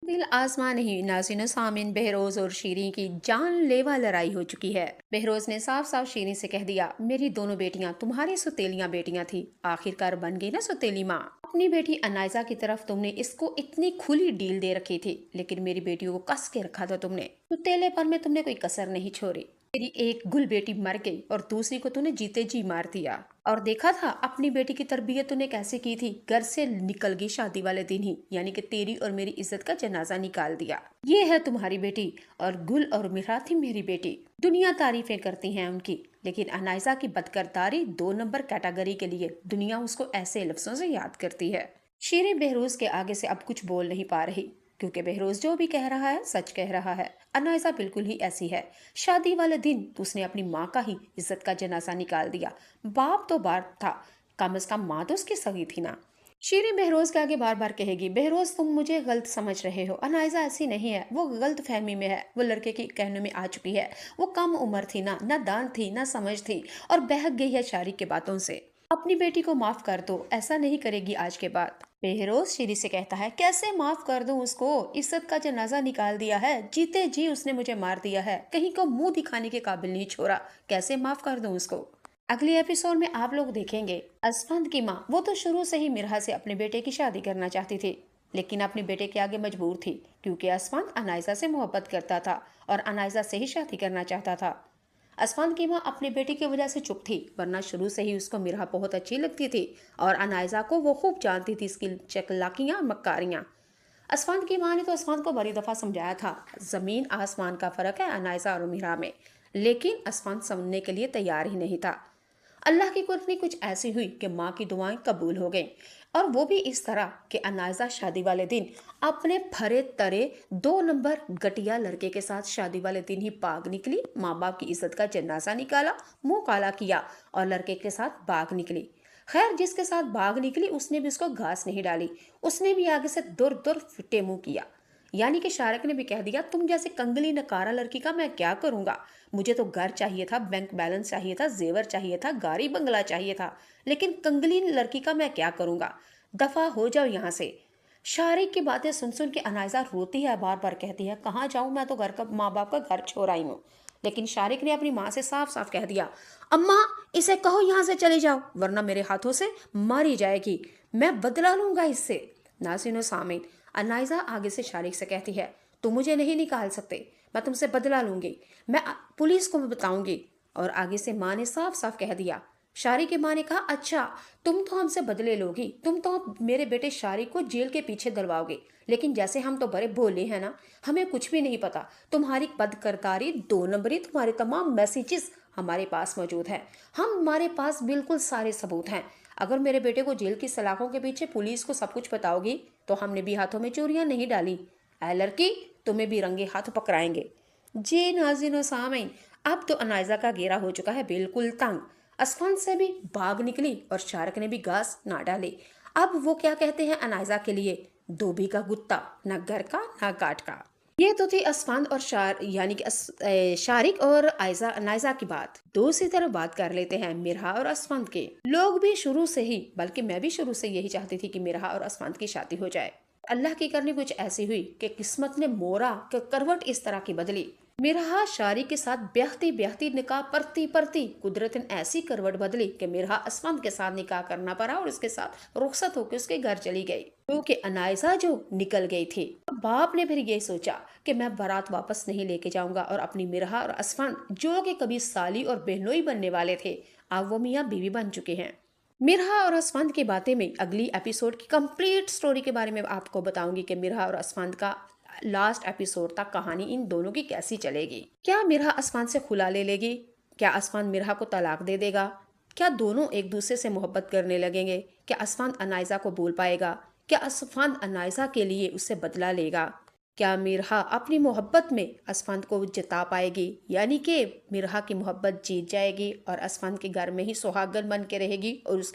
दिल आसमां नहीं, नाज़रीन सामिन, बहरोज और शीरीं की जानलेवा लड़ाई हो चुकी है। बहरोज ने साफ साफ शीरीं से कह दिया, मेरी दोनों बेटियां तुम्हारी सुतेलियां बेटियां थी, आखिरकार बन गई ना सुतेली माँ। अपनी बेटी अनायजा की तरफ तुमने इसको इतनी खुली डील दे रखी थी, लेकिन मेरी बेटियों को कस के रखा था तुमने। सुतेलेपन में तुमने कोई कसर नहीं छोड़ी। तेरी एक गुल बेटी मर गई और दूसरी को तूने जीते जी मार दिया। और देखा था अपनी बेटी की तरबियत तूने कैसे की थी। घर से निकल गई शादी वाले दिन ही, यानी कि तेरी और मेरी इज्जत का जनाजा निकाल दिया। ये है तुम्हारी बेटी, और गुल और मिरा थी मेरी बेटी। दुनिया तारीफें करती है उनकी, लेकिन अनायजा की बदकिरदारी 2 नंबर कैटेगरी के लिए दुनिया उसको ऐसे लफ्जों से याद करती है। शीरे बहरोज के आगे से अब कुछ बोल नहीं पा रही, क्योंकि बहरोज जो भी कह रहा है सच कह रहा है। अनायजा बिल्कुल ही ऐसी है। शादी वाले दिन उसने अपनी माँ का ही इज्जत का जनाजा निकाल दिया। बाप तो बाप था, कम से कम माँ तो उसकी सगी थी ना। शीरी बहरोज के आगे बार बार कहेगी, बहरोज तुम मुझे गलत समझ रहे हो, अनायजा ऐसी नहीं है, वो गलत फहमी में है, वो लड़के के कहने में आ चुकी है। वो कम उम्र थी ना दान थी ना समझ थी, और बहक गई है शारी के बातों से। अपनी बेटी को माफ कर दो, ऐसा नहीं करेगी आज के बाद। बेहरोज शीरी से कहता है, कैसे माफ कर दूं उसको, इज्जत का जनाजा निकाल दिया है, जीते जी उसने मुझे मार दिया है, कहीं को मुंह दिखाने के काबिल नहीं छोड़ा, कैसे माफ कर दूं उसको। अगले एपिसोड में आप लोग देखेंगे असफंद की माँ, वो तो शुरू से ही मिरहा से अपने बेटे की शादी करना चाहती थी, लेकिन अपने बेटे के आगे मजबूर थी, क्योंकि असफंद अनायजा से मोहब्बत करता था और अनायजा से ही शादी करना चाहता था। असफान की माँ अपने बेटे की वजह से चुप थी, वरना शुरू से ही उसको मिरहा बहुत अच्छी लगती थी और अनायजा को वो खूब जानती थी, इसकी चकलाकियाँ मक्कारियाँ। असफान की माँ ने तो असफान को बड़ी दफ़ा समझाया था, ज़मीन आसमान का फ़र्क है अनायजा और मिरहा में, लेकिन असफान समझने के लिए तैयार ही नहीं था। अल्लाह की कुर्बानी कुछ ऐसी हुई कि माँ की दुआएं कबूल हो गईं, और वो भी इस तरह कि अनायजा शादी वाले दिन अपने फरे तरे 2 नंबर घटिया लड़के के साथ शादी वाले दिन ही भाग निकली। माँ बाप की इज्जत का जनाजा निकाला, मुंह काला किया और लड़के के साथ भाग निकली। खैर, जिसके साथ भाग निकली उसने भी उसको घास नहीं डाली, उसने भी आगे से दुर दुर फिटे मुंह किया। यानी कि शारिक ने भी कह दिया, तुम जैसे कंगली नकारा लड़की का मैं क्या करूंगा। मुझे तो घर चाहिए था, बैंक बैलेंस चाहिए था, जेवर चाहिए था, गाड़ी बंगला चाहिए था, लेकिन कंगली लड़की का मैं क्या करूंगा। दफा हो जाओ यहाँ से। शारिक की बातें सुन सुन के अनायजा रोती है, बार बार कहती है, कहाँ जाऊँ, मैं तो घर का माँ बाप का घर छोड़ आई हूँ। लेकिन शारिक ने अपनी माँ से साफ साफ कह दिया, अम्मा इसे कहो यहाँ से चली जाओ, वरना मेरे हाथों से मारी जाएगी, मैं बदला लूंगा इससे। नाज़रीन सामीन, अनायजा आगे से शारिक से कहती है, तुम मुझे नहीं निकाल सकते, मैं तुमसे बदला लूंगी, मैं पुलिस को बताऊंगी। और आगे से माँ ने साफ साफ कह दिया। शारी की माँ ने कहा, अच्छा तुम तो हमसे बदले लोगी, तुम तो मेरे बेटे शारी को जेल के पीछे दलवाओगे, लेकिन जैसे हम तो बड़े भोले हैं ना, हमें कुछ भी नहीं पता। तुम्हारी बदकरदारी 2 नंबरी, तुम्हारे तमाम मैसेजेस हमारे पास मौजूद हैं, हमारे पास बिल्कुल सारे सबूत हैं। अगर मेरे बेटे को जेल की सलाखों के पीछे पुलिस को सब कुछ बताओगी तो हमने भी हाथों में चूड़ियां नहीं डाली, ऐ लड़की तुम्हें भी रंगे हाथ पकड़ाएंगे। जी नाज़रीन सामीन, अब तो अनायजा का घेरा हो चुका है बिल्कुल तंग। असफान से भी भाग निकली और शारक ने भी घास ना डाली। अब वो क्या कहते हैं अनायजा के लिए, धोबी का गुत्ता, ना घर का ना काट का। ये तो थी असफान और यानी कि शारिक और आयजा अनायजा की बात। दूसरी तरफ बात कर लेते हैं मिरहा और असफान के। लोग भी शुरू से ही, बल्कि मैं भी शुरू से यही चाहती थी कि मिरहा और असफान की शादी हो जाए। अल्लाह की करनी कुछ ऐसी हुई कि किस्मत ने मोरा के करवट इस तरह की बदली। मिरहा शारी के साथ ब्याहती ब्याहती निकाह परती परती कुदरत ने ऐसी करवट बदली कि मिरहा असफान के साथ निकाह करना पड़ा और उसके साथ रुखसत होकर उसके घर चली गई, क्योंकि अनायजा जो निकल गई थी। बाप ने फिर ये सोचा कि मैं बारात वापस नहीं लेके जाऊंगा, और अपनी मिरहा और असफान जो कि कभी साली और बहनोई बनने वाले थे, अब वो मियाँ बीवी बन चुके हैं। मिरहा और असफान की बातें में अगली एपिसोड की कंप्लीट स्टोरी के बारे में आपको बताऊंगी कि मिरहा और असफान का लास्ट एपिसोड तक कहानी इन दोनों की कैसी चलेगी। क्या मिरहा असफान से खुला ले लेगी, क्या असफान मिरहा को तलाक दे देगा, क्या दोनों एक दूसरे से मोहब्बत करने लगेंगे, क्या असफान अनायजा को भूल पाएगा, क्या असफान अनायजा के लिए उससे बदला लेगा, क्या मिरहा अपनी मोहब्बत में असफान को जता पाएगी, यानी कि मिरहा की मोहब्बत जीत जाएगी और असफान के घर में ही सुहागन बन के रहेगी और उसके